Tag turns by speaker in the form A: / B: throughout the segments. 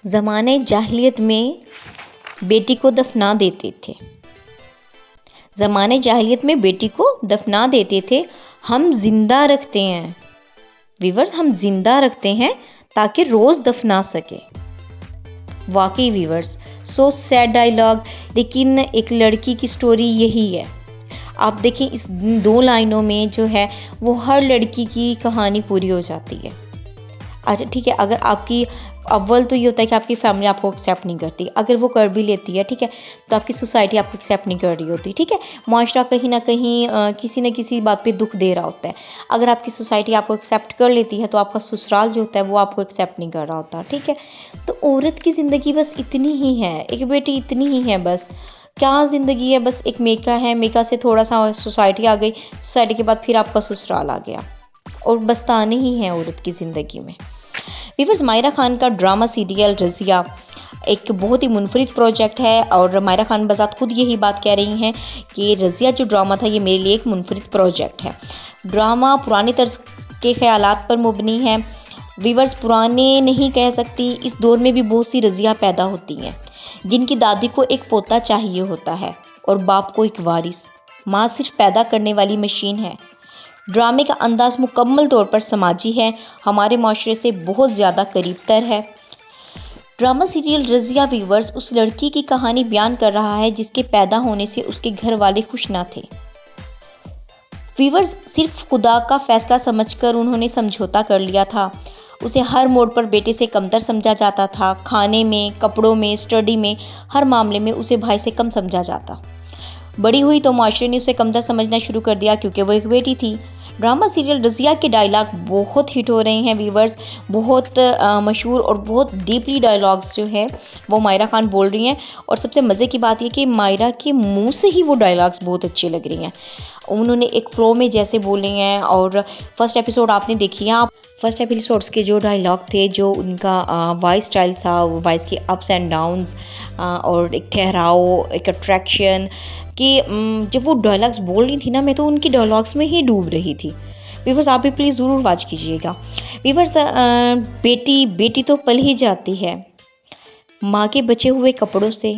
A: ज़माने जाहिलियत में बेटी को दफना देते थे। ज़माने जाहिलियत में बेटी को दफना देते थे। हम जिंदा रखते हैं वीवर्स, हम जिंदा रखते हैं ताकि रोज़ दफना सके। वाकई वीवर्स, सो सैड डायलॉग, लेकिन एक लड़की की स्टोरी यही है। आप देखें इस 2 लाइनों में जो है वो हर लड़की की कहानी पूरी हो जाती है। अच्छा ठीक है, अगर आपकी अव्वल तो ये होता है कि आपकी फैमिली आपको एक्सेप्ट नहीं करती, अगर वो कर भी लेती है ठीक है, तो आपकी सोसाइटी आपको एक्सेप्ट नहीं कर रही होती। ठीक है, माशरा कहीं ना कहीं किसी न किसी बात पे दुख दे रहा होता है। अगर आपकी सोसाइटी आपको एक्सेप्ट कर लेती है तो आपका ससुराल जो होता है वो आपको एक्सेप्ट नहीं कर रहा होता। ठीक है, तो औरत की ज़िंदगी बस इतनी ही है, एक बेटी इतनी ही है बस। क्या ज़िंदगी है, बस एक मेका है, मेका से थोड़ा सा सोसाइटी आ गई, सोसाइटी के बाद फिर आपका ससुराल आ गया, और बस ताने ही हैं औरत की ज़िंदगी में। वीवर्स, मायरा खान का ड्रामा सीरियल रज़िया एक बहुत ही मुनफरिद प्रोजेक्ट है, और मायरा खान बज़ात खुद यही बात कह रही हैं कि रज़िया जो ड्रामा था ये मेरे लिए एक मुनफरिद प्रोजेक्ट है। ड्रामा पुराने तर्ज के ख़यालात पर मुबनी है। वीवर्स, पुराने नहीं कह सकती, इस दौर में भी बहुत सी रज़िया पैदा होती हैं जिनकी दादी को एक पोता चाहिए होता है और बाप को एक वारिस। माँ सिर्फ पैदा करने वाली मशीन है। ड्रामे का अंदाज़ मुकम्मल तौर पर समाजी है, हमारे माशरे से बहुत ज़्यादा करीब तर है। ड्रामा सीरियल रज़िया वीवर्स उस लड़की की कहानी बयान कर रहा है जिसके पैदा होने से उसके घर वाले खुश ना थे। वीवर्स, सिर्फ खुदा का फैसला समझकर उन्होंने समझौता कर लिया था। उसे हर मोड़ पर बेटे से कमतर समझा जाता था। खाने में, कपड़ों में, स्टडी में, हर मामले में उसे भाई से कम समझा जाता। बड़ी हुई तो माशरे ने उसे कमतर समझना शुरू कर दिया क्योंकि वो एक बेटी थी। ड्रामा सीरियल रज़िया के डायलॉग बहुत हिट हो रहे हैं वीवर्स, बहुत मशहूर और बहुत डीपली डायलॉग्स जो है वो मायरा खान बोल रही हैं। और सबसे मज़े की बात ये कि मायरा के मुंह से ही वो डायलॉग्स बहुत अच्छे लग रही हैं। उन्होंने एक फ्लो में जैसे बोले हैं। और फर्स्ट एपिसोड आपने देखी है, आप फर्स्ट एपिसोड्स के जो डायलॉग थे, जो उनका वॉइस स्टाइल था, वॉइस के अप्स एंड डाउन्स, और एक ठहराव, एक अट्रैक्शन कि जब वो डायलॉग्स बोल रही थी ना, मैं तो उनकी डायलॉग्स में ही डूब रही थी। वीवर्स, आप भी प्लीज़ ज़रूर वॉच कीजिएगा। वीवर्स, बेटी तो पल ही जाती है माँ के बचे हुए कपड़ों से,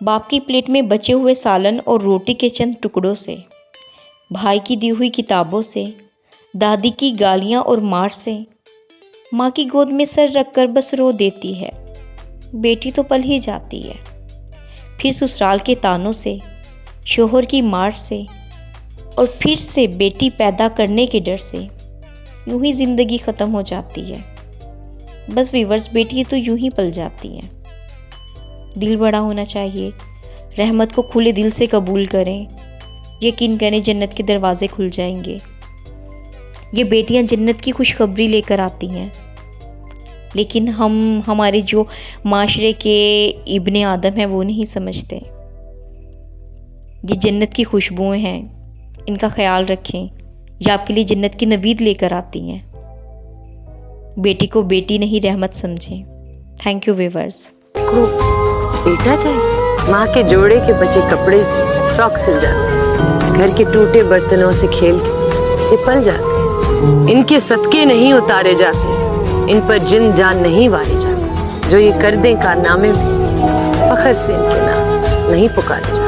A: बाप की प्लेट में बचे हुए सालन और रोटी के चंद टुकड़ों से, भाई की दी हुई किताबों से, दादी की गालियाँ और मार से, माँ की गोद में सर रखकर बस रो देती है। बेटी तो पल ही जाती है। फिर ससुराल के तानों से, शोहर की मार से, और फिर से बेटी पैदा करने के डर से यूं ही ज़िंदगी ख़त्म हो जाती है। बस वीवर्स, बेटी तो यूं ही पल जाती है। दिल बड़ा होना चाहिए, रहमत को खुले दिल से कबूल करें, यकीन करें जन्नत के दरवाजे खुल जाएंगे। ये बेटियां जन्नत की खुशखबरी लेकर आती हैं, लेकिन हमारे जो माशरे के इब्ने आदम हैं वो नहीं समझते। ये जन्नत की खुशबुएं हैं, इनका ख्याल रखें, ये आपके लिए जन्नत की नवीद लेकर आती हैं। बेटी को बेटी नहीं रहमत समझें। Thank you viewers.
B: बेटा चाहे माँ के जोड़े के बचे कपड़े से फ्रॉक सिल जाते, घर के टूटे बर्तनों से खेल के ये पल जाते। इनके सदके नहीं उतारे जाते, इन पर जिन जान नहीं वारे जाते। जो ये कर दें कारनामे में फख्र से इनके नाम नहीं पुकारे जाते।